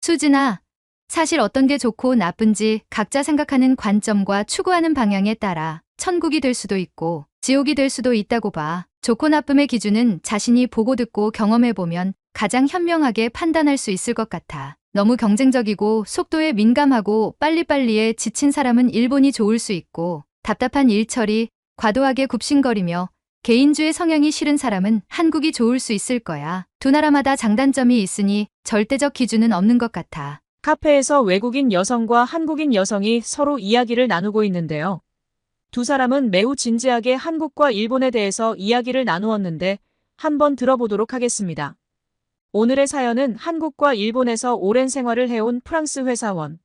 수진아, 사실 어떤 게 좋고 나쁜지 각자 생각하는 관점과 추구하는 방향에 따라 천국이 될 수도 있고 지옥이 될 수도 있다고 봐. 좋고 나쁨의 기준은 자신이 보고 듣고 경험해보면 가장 현명하게 판단할 수 있을 것 같아. 너무 경쟁적이고 속도에 민감하고 빨리빨리에 지친 사람은 일본이 좋을 수 있고 답답한 일처리, 과도하게 굽신거리며 개인주의 성향이 싫은 사람은 한국이 좋을 수 있을 거야. 두 나라마다 장단점이 있으니 절대적 기준은 없는 것 같아. 카페에서 외국인 여성과 한국인 여성이 서로 이야기를 나누고 있는데요. 두 사람은 매우 진지하게 한국과 일본에 대해서 이야기를 나누었는데 한번 들어보도록 하겠습니다. 오늘의 사연은 한국과 일본에서 오랜 생활을 해온 프랑스 회사원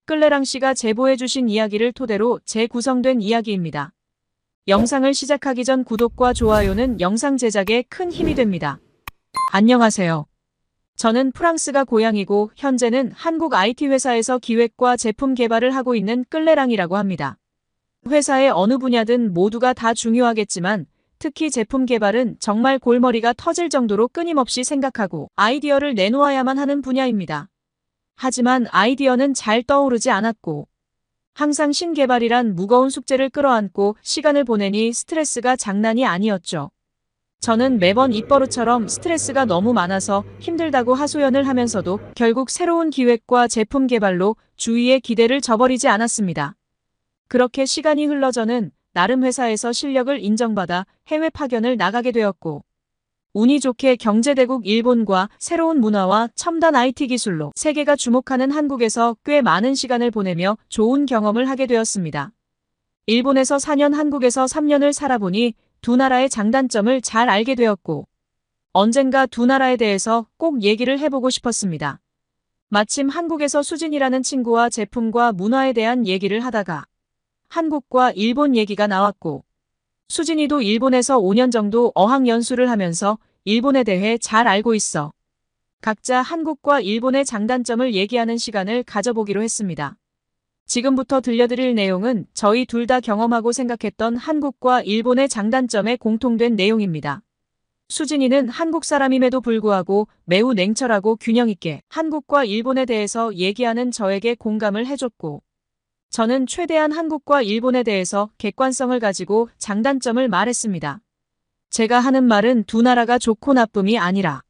끌레랑 씨가 제보해 주신 이야기를 토대로 재구성된 이야기입니다. 영상을 시작하기 전 구독과 좋아요는 영상 제작에 큰 힘이 됩니다. 안녕하세요. 저는 프랑스가 고향이고 현재는 한국 IT 회사에서 기획과 제품 개발을 하고 있는 끌레랑이라고 합니다. 회사의 어느 분야든 모두가 다 중요하겠지만 특히 제품 개발은 정말 골머리가 터질 정도로 끊임없이 생각하고 아이디어를 내놓아야만 하는 분야입니다. 하지만 아이디어는 잘 떠오르지 않았고 항상 신개발이란 무거운 숙제를 끌어안고 시간을 보내니 스트레스가 장난이 아니었죠. 저는 매번 입버릇처럼 스트레스가 너무 많아서 힘들다고 하소연을 하면서도 결국 새로운 기획과 제품 개발로 주위의 기대를 저버리지 않았습니다. 그렇게 시간이 흘러 저는 나름 회사에서 실력을 인정받아 해외 파견을 나가게 되었고 운이 좋게 경제대국 일본과 새로운 문화와 첨단 IT 기술로 세계가 주목하는 한국에서 꽤 많은 시간을 보내며 좋은 경험을 하게 되었습니다. 일본에서 4년, 한국에서 3년을 살아보니 두 나라의 장단점을 잘 알게 되었고 언젠가 두 나라에 대해서 꼭 얘기를 해보고 싶었습니다. 마침 한국에서 수진이라는 친구와 제품과 문화에 대한 얘기를 하다가 한국과 일본 얘기가 나왔고 수진이도 일본에서 5년 정도 어학연수를 하면서 일본에 대해 잘 알고 있어. 각자 한국과 일본의 장단점을 얘기하는 시간을 가져보기로 했습니다. 지금부터 들려드릴 내용은 저희 둘 다 경험하고 생각했던 한국과 일본의 장단점에 공통된 내용입니다. 수진이는 한국 사람임에도 불구하고 매우 냉철하고 균형 있게 한국과 일본에 대해서 얘기하는 저에게 공감을 해줬고 저는 최대한 한국과 일본에 대해서 객관성을 가지고 장단점을 말했습니다. 제가 하는 말은 두 나라가 좋고 나쁨이 아니라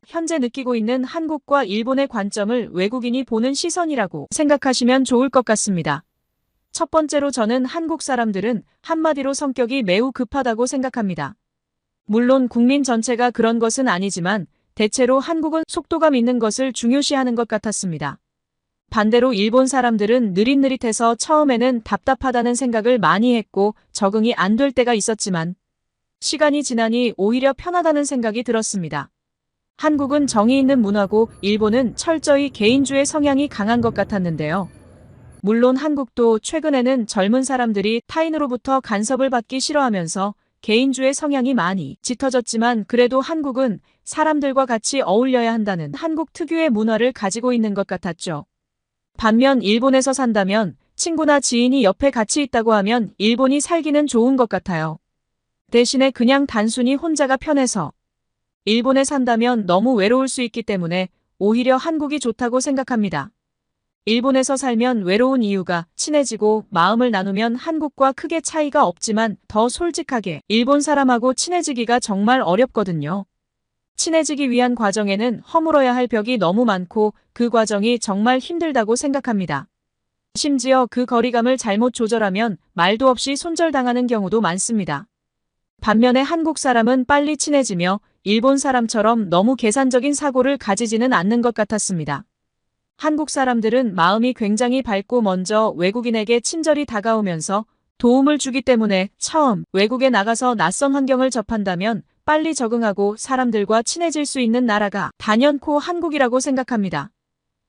현재 느끼고 있는 한국과 일본의 관점을 외국인이 보는 시선이라고 생각하시면 좋을 것 같습니다. 첫 번째로 저는 한국 사람들은 한마디로 성격이 매우 급하다고 생각합니다. 물론 국민 전체가 그런 것은 아니지만 대체로 한국은 속도감 있는 것을 중요시하는 것 같았습니다. 반대로 일본 사람들은 느릿느릿해서 처음에는 답답하다는 생각을 많이 했고 적응이 안 될 때가 있었지만 시간이 지나니 오히려 편하다는 생각이 들었습니다. 한국은 정이 있는 문화고 일본은 철저히 개인주의 성향이 강한 것 같았는데요. 물론 한국도 최근에는 젊은 사람들이 타인으로부터 간섭을 받기 싫어하면서 개인주의 성향이 많이 짙어졌지만 그래도 한국은 사람들과 같이 어울려야 한다는 한국 특유의 문화를 가지고 있는 것 같았죠. 반면 일본에서 산다면 친구나 지인이 옆에 같이 있다고 하면 일본이 살기는 좋은 것 같아요. 대신에 그냥 단순히 혼자가 편해서 일본에 산다면 너무 외로울 수 있기 때문에 오히려 한국이 좋다고 생각합니다. 일본에서 살면 외로운 이유가 친해지고 마음을 나누면 한국과 크게 차이가 없지만 더 솔직하게 일본 사람하고 친해지기가 정말 어렵거든요. 친해지기 위한 과정에는 허물어야 할 벽이 너무 많고 그 과정이 정말 힘들다고 생각합니다. 심지어 그 거리감을 잘못 조절하면 말도 없이 손절당하는 경우도 많습니다. 반면에 한국 사람은 빨리 친해지며 일본 사람처럼 너무 계산적인 사고를 가지지는 않는 것 같았습니다. 한국 사람들은 마음이 굉장히 밝고 먼저 외국인에게 친절히 다가오면서 도움을 주기 때문에 처음 외국에 나가서 낯선 환경을 접한다면 빨리 적응하고 사람들과 친해질 수 있는 나라가 단연코 한국이라고 생각합니다.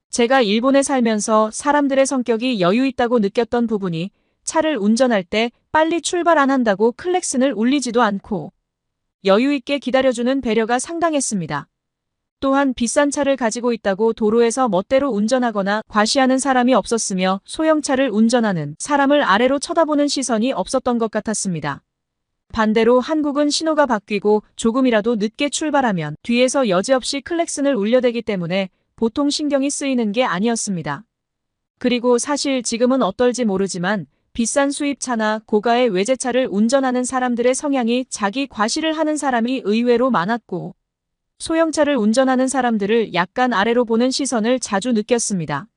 제가 일본에 살면서 사람들의 성격이 여유 있다고 느꼈던 부분이 차를 운전할 때 빨리 출발 안 한다고 클렉슨을 울리지도 않고 여유 있게 기다려주는 배려가 상당했습니다. 또한 비싼 차를 가지고 있다고 도로에서 멋대로 운전하거나 과시하는 사람이 없었으며 소형차를 운전하는 사람을 아래로 쳐다보는 시선이 없었던 것 같았습니다. 반대로 한국은 신호가 바뀌고 조금이라도 늦게 출발하면 뒤에서 여지없이 클렉슨을 울려대기 때문에 보통 신경이 쓰이는 게 아니었습니다. 그리고 사실 지금은 어떨지 모르지만 비싼 수입차나 고가의 외제차를 운전하는 사람들의 성향이 자기 과시를 하는 사람이 의외로 많았고, 소형차를 운전하는 사람들을 약간 아래로 보는 시선을 자주 느꼈습니다.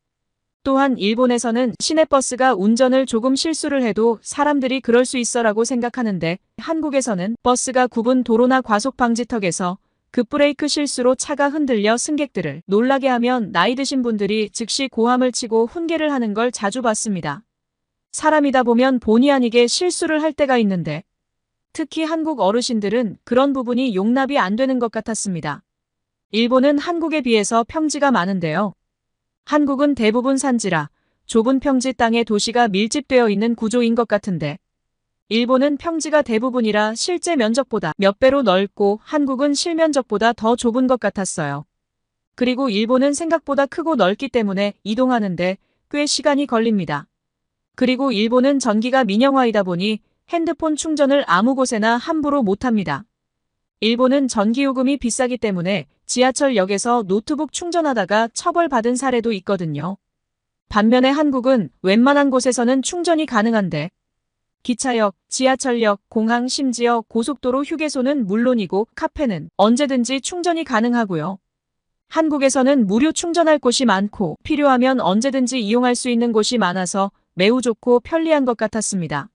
또한 일본에서는 시내버스가 운전을 조금 실수를 해도 사람들이 그럴 수 있어라고 생각하는데, 한국에서는 버스가 굽은 도로나 과속 방지턱에서 급브레이크 실수로 차가 흔들려 승객들을 놀라게 하면 나이 드신 분들이 즉시 고함을 치고 훈계를 하는 걸 자주 봤습니다. 사람이다 보면 본의 아니게 실수를 할 때가 있는데, 특히 한국 어르신들은 그런 부분이 용납이 안 되는 것 같았습니다. 일본은 한국에 비해서 평지가 많은데요. 한국은 대부분 산지라 좁은 평지 땅에 도시가 밀집되어 있는 구조인 것 같은데, 일본은 평지가 대부분이라 실제 면적보다 몇 배로 넓고 한국은 실면적보다 더 좁은 것 같았어요. 그리고 일본은 생각보다 크고 넓기 때문에 이동하는데 꽤 시간이 걸립니다. 그리고 일본은 전기가 민영화이다 보니 핸드폰 충전을 아무 곳에나 함부로 못합니다. 일본은 전기요금이 비싸기 때문에 지하철역에서 노트북 충전하다가 처벌받은 사례도 있거든요. 반면에 한국은 웬만한 곳에서는 충전이 가능한데, 기차역, 지하철역, 공항, 심지어 고속도로 휴게소는 물론이고 카페는 언제든지 충전이 가능하고요. 한국에서는 무료 충전할 곳이 많고 필요하면 언제든지 이용할 수 있는 곳이 많아서 매우 좋고 편리한 것 같았습니다.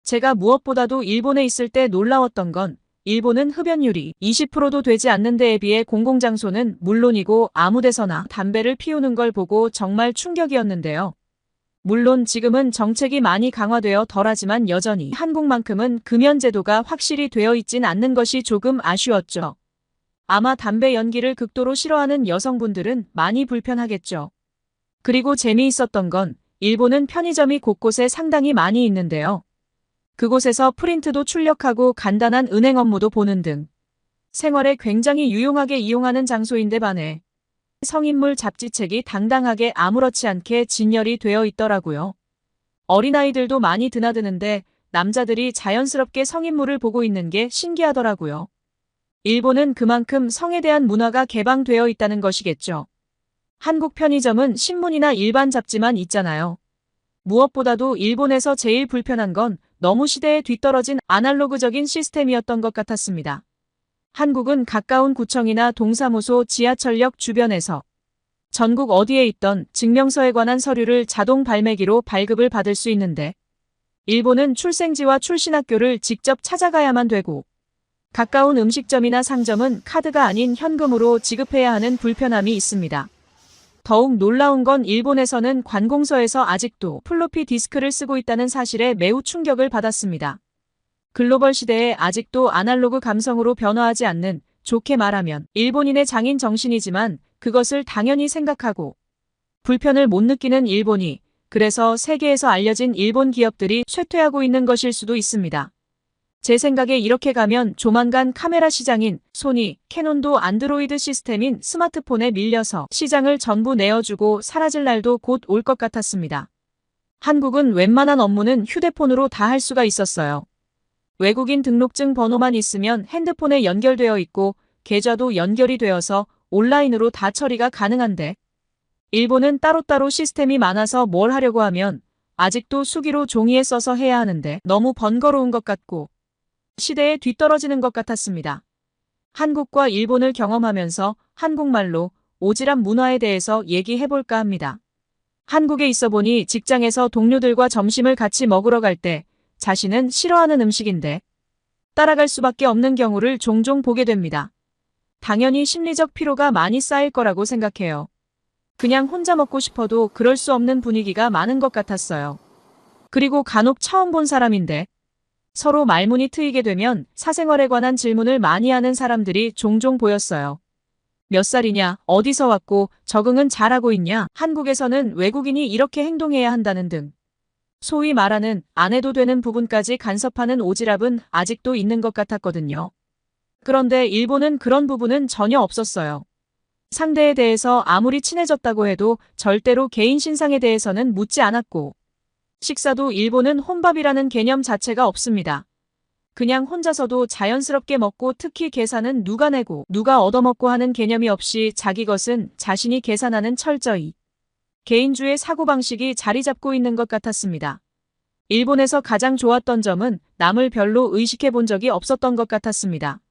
제가 무엇보다도 일본에 있을 때 놀라웠던 건 일본은 흡연율이 20%도 되지 않는 데에 비해 공공장소는 물론이고 아무 데서나 담배를 피우는 걸 보고 정말 충격이었는데요. 물론 지금은 정책이 많이 강화되어 덜하지만 여전히 한국만큼은 금연제도가 확실히 되어 있진 않는 것이 조금 아쉬웠죠. 아마 담배 연기를 극도로 싫어하는 여성분들은 많이 불편하겠죠. 그리고 재미있었던 건 일본은 편의점이 곳곳에 상당히 많이 있는데요. 그곳에서 프린트도 출력하고 간단한 은행 업무도 보는 등 생활에 굉장히 유용하게 이용하는 장소인데 반해 성인물 잡지책이 당당하게 아무렇지 않게 진열이 되어 있더라고요. 어린아이들도 많이 드나드는데 남자들이 자연스럽게 성인물을 보고 있는 게 신기하더라고요. 일본은 그만큼 성에 대한 문화가 개방되어 있다는 것이겠죠. 한국 편의점은 신문이나 일반 잡지만 있잖아요. 무엇보다도 일본에서 제일 불편한 건 너무 시대에 뒤떨어진 아날로그적인 시스템이었던 것 같았습니다. 한국은 가까운 구청이나 동사무소, 지하철역 주변에서 전국 어디에 있던 증명서에 관한 서류를 자동 발매기로 발급을 받을 수 있는데, 일본은 출생지와 출신학교를 직접 찾아가야만 되고, 가까운 음식점이나 상점은 카드가 아닌 현금으로 지급해야 하는 불편함이 있습니다. 더욱 놀라운 건 일본에서는 관공서에서 아직도 플로피 디스크를 쓰고 있다는 사실에 매우 충격을 받았습니다. 글로벌 시대에 아직도 아날로그 감성으로 변화하지 않는, 좋게 말하면 일본인의 장인 정신이지만 그것을 당연히 생각하고 불편을 못 느끼는 일본이, 그래서 세계에서 알려진 일본 기업들이 쇠퇴하고 있는 것일 수도 있습니다. 제 생각에 이렇게 가면 조만간 카메라 시장인 소니, 캐논도 안드로이드 시스템인 스마트폰에 밀려서 시장을 전부 내어주고 사라질 날도 곧 올 것 같았습니다. 한국은 웬만한 업무는 휴대폰으로 다 할 수가 있었어요. 외국인 등록증 번호만 있으면 핸드폰에 연결되어 있고 계좌도 연결이 되어서 온라인으로 다 처리가 가능한데, 일본은 따로따로 시스템이 많아서 뭘 하려고 하면 아직도 수기로 종이에 써서 해야 하는데 너무 번거로운 것 같고 시대에 뒤떨어지는 것 같았습니다. 한국과 일본을 경험하면서 한국말로 오지랖 문화에 대해서 얘기해볼까 합니다. 한국에 있어 보니 직장에서 동료들과 점심을 같이 먹으러 갈 때 자신은 싫어하는 음식인데 따라갈 수밖에 없는 경우를 종종 보게 됩니다. 당연히 심리적 피로가 많이 쌓일 거라고 생각해요. 그냥 혼자 먹고 싶어도 그럴 수 없는 분위기가 많은 것 같았어요. 그리고 간혹 처음 본 사람인데 서로 말문이 트이게 되면 사생활에 관한 질문을 많이 하는 사람들이 종종 보였어요. 몇 살이냐, 어디서 왔고, 적응은 잘하고 있냐, 한국에서는 외국인이 이렇게 행동해야 한다는 등 소위 말하는 안 해도 되는 부분까지 간섭하는 오지랖은 아직도 있는 것 같았거든요. 그런데 일본은 그런 부분은 전혀 없었어요. 상대에 대해서 아무리 친해졌다고 해도 절대로 개인 신상에 대해서는 묻지 않았고, 식사도 일본은 혼밥이라는 개념 자체가 없습니다. 그냥 혼자서도 자연스럽게 먹고 특히 계산은 누가 내고 누가 얻어먹고 하는 개념이 없이 자기 것은 자신이 계산하는 철저히 개인주의 사고방식이 자리 잡고 있는 것 같았습니다. 일본에서 가장 좋았던 점은 남을 별로 의식해 본 적이 없었던 것 같았습니다.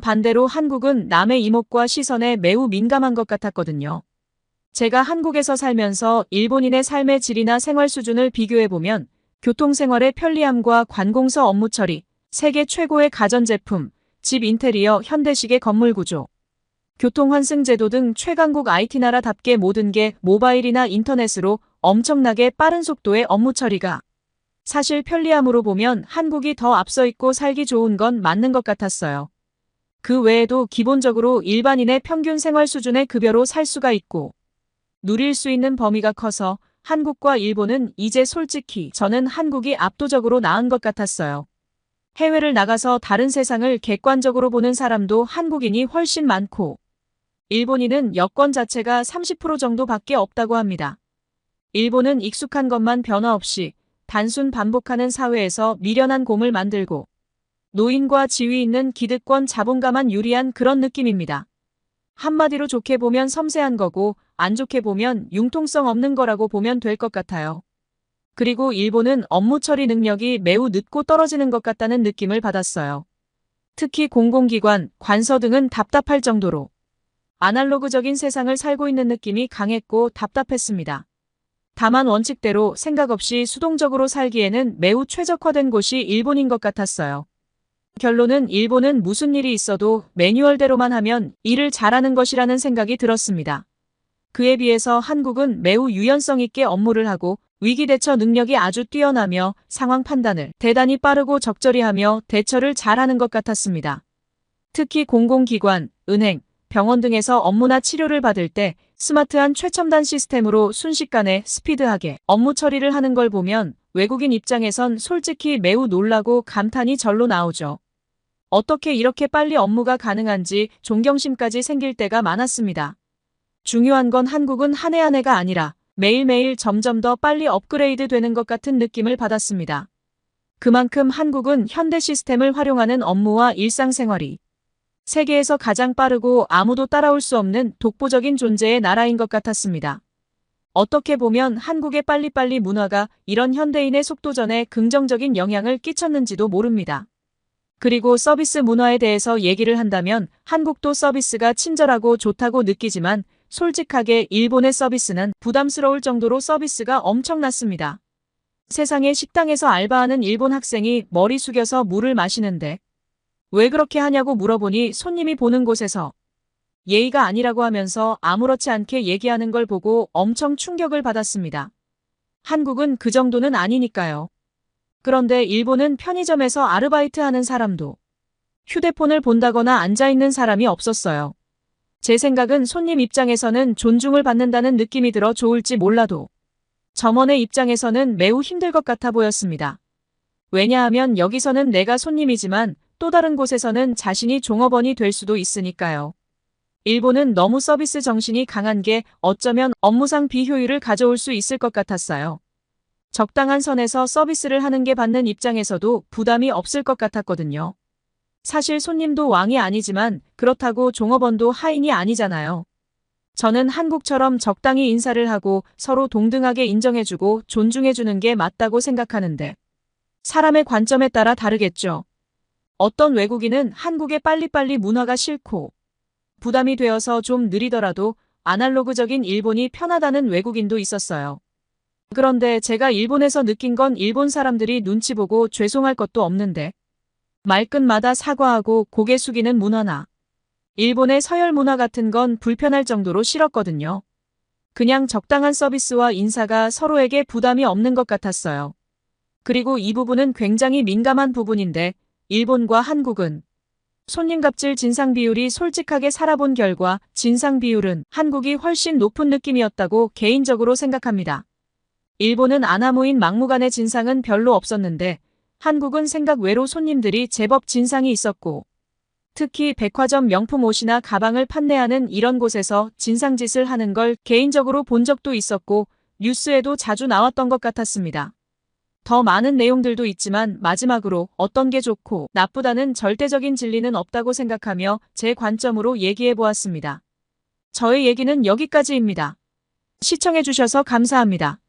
반대로 한국은 남의 이목과 시선에 매우 민감한 것 같았거든요. 제가 한국에서 살면서 일본인의 삶의 질이나 생활 수준을 비교해보면 교통생활의 편리함과 관공서 업무 처리, 세계 최고의 가전제품, 집 인테리어, 현대식의 건물 구조, 교통환승제도 등 최강국 IT 나라답게 모든 게 모바일이나 인터넷으로 엄청나게 빠른 속도의 업무 처리가 사실 편리함으로 보면 한국이 더 앞서 있고 살기 좋은 건 맞는 것 같았어요. 그 외에도 기본적으로 일반인의 평균 생활 수준의 급여로 살 수가 있고 누릴 수 있는 범위가 커서 한국과 일본은 이제 솔직히 저는 한국이 압도적으로 나은 것 같았어요. 해외를 나가서 다른 세상을 객관적으로 보는 사람도 한국인이 훨씬 많고 일본인은 여권 자체가 30% 정도밖에 없다고 합니다. 일본은 익숙한 것만 변화 없이 단순 반복하는 사회에서 미련한 곰을 만들고 노인과 지위 있는 기득권 자본가만 유리한 그런 느낌입니다. 한마디로 좋게 보면 섬세한 거고 안 좋게 보면 융통성 없는 거라고 보면 될 것 같아요. 그리고 일본은 업무 처리 능력이 매우 늦고 떨어지는 것 같다는 느낌을 받았어요. 특히 공공기관, 관서 등은 답답할 정도로 아날로그적인 세상을 살고 있는 느낌이 강했고 답답했습니다. 다만 원칙대로 생각 없이 수동적으로 살기에는 매우 최적화된 곳이 일본인 것 같았어요. 결론은 일본은 무슨 일이 있어도 매뉴얼대로만 하면 일을 잘하는 것이라는 생각이 들었습니다. 그에 비해서 한국은 매우 유연성 있게 업무를 하고 위기 대처 능력이 아주 뛰어나며 상황 판단을 대단히 빠르고 적절히 하며 대처를 잘하는 것 같았습니다. 특히 공공기관, 은행, 병원 등에서 업무나 치료를 받을 때 스마트한 최첨단 시스템으로 순식간에 스피드하게 업무 처리를 하는 걸 보면 외국인 입장에선 솔직히 매우 놀라고 감탄이 절로 나오죠. 어떻게 이렇게 빨리 업무가 가능한지 존경심까지 생길 때가 많았습니다. 중요한 건 한국은 한 해 한 해가 아니라 매일매일 점점 더 빨리 업그레이드 되는 것 같은 느낌을 받았습니다. 그만큼 한국은 현대 시스템을 활용하는 업무와 일상생활이 세계에서 가장 빠르고 아무도 따라올 수 없는 독보적인 존재의 나라인 것 같았습니다. 어떻게 보면 한국의 빨리빨리 문화가 이런 현대인의 속도전에 긍정적인 영향을 끼쳤는지도 모릅니다. 그리고 서비스 문화에 대해서 얘기를 한다면 한국도 서비스가 친절하고 좋다고 느끼지만 솔직하게 일본의 서비스는 부담스러울 정도로 서비스가 엄청났습니다. 세상에 식당에서 알바하는 일본 학생이 머리 숙여서 물을 마시는데 왜 그렇게 하냐고 물어보니 손님이 보는 곳에서 예의가 아니라고 하면서 아무렇지 않게 얘기하는 걸 보고 엄청 충격을 받았습니다. 한국은 그 정도는 아니니까요. 그런데 일본은 편의점에서 아르바이트하는 사람도 휴대폰을 본다거나 앉아있는 사람이 없었어요. 제 생각은 손님 입장에서는 존중을 받는다는 느낌이 들어 좋을지 몰라도 점원의 입장에서는 매우 힘들 것 같아 보였습니다. 왜냐하면 여기서는 내가 손님이지만 또 다른 곳에서는 자신이 종업원이 될 수도 있으니까요. 일본은 너무 서비스 정신이 강한 게 어쩌면 업무상 비효율을 가져올 수 있을 것 같았어요. 적당한 선에서 서비스를 하는 게 받는 입장에서도 부담이 없을 것 같았거든요. 사실 손님도 왕이 아니지만 그렇다고 종업원도 하인이 아니잖아요. 저는 한국처럼 적당히 인사를 하고 서로 동등하게 인정해주고 존중해주는 게 맞다고 생각하는데 사람의 관점에 따라 다르겠죠. 어떤 외국인은 한국의 빨리빨리 문화가 싫고 부담이 되어서 좀 느리더라도 아날로그적인 일본이 편하다는 외국인도 있었어요. 그런데 제가 일본에서 느낀 건 일본 사람들이 눈치 보고 죄송할 것도 없는데 말끝마다 사과하고 고개 숙이는 문화나 일본의 서열 문화 같은 건 불편할 정도로 싫었거든요. 그냥 적당한 서비스와 인사가 서로에게 부담이 없는 것 같았어요. 그리고 이 부분은 굉장히 민감한 부분인데 일본과 한국은 손님 갑질 진상 비율이 솔직하게 살아본 결과 진상 비율은 한국이 훨씬 높은 느낌이었다고 개인적으로 생각합니다. 일본은 아나무인 막무가내 진상은 별로 없었는데 한국은 생각 외로 손님들이 제법 진상이 있었고 특히 백화점 명품 옷이나 가방을 판매하는 이런 곳에서 진상짓을 하는 걸 개인적으로 본 적도 있었고 뉴스에도 자주 나왔던 것 같았습니다. 더 많은 내용들도 있지만 마지막으로 어떤 게 좋고 나쁘다는 절대적인 진리는 없다고 생각하며 제 관점으로 얘기해 보았습니다. 저의 얘기는 여기까지입니다. 시청해 주셔서 감사합니다.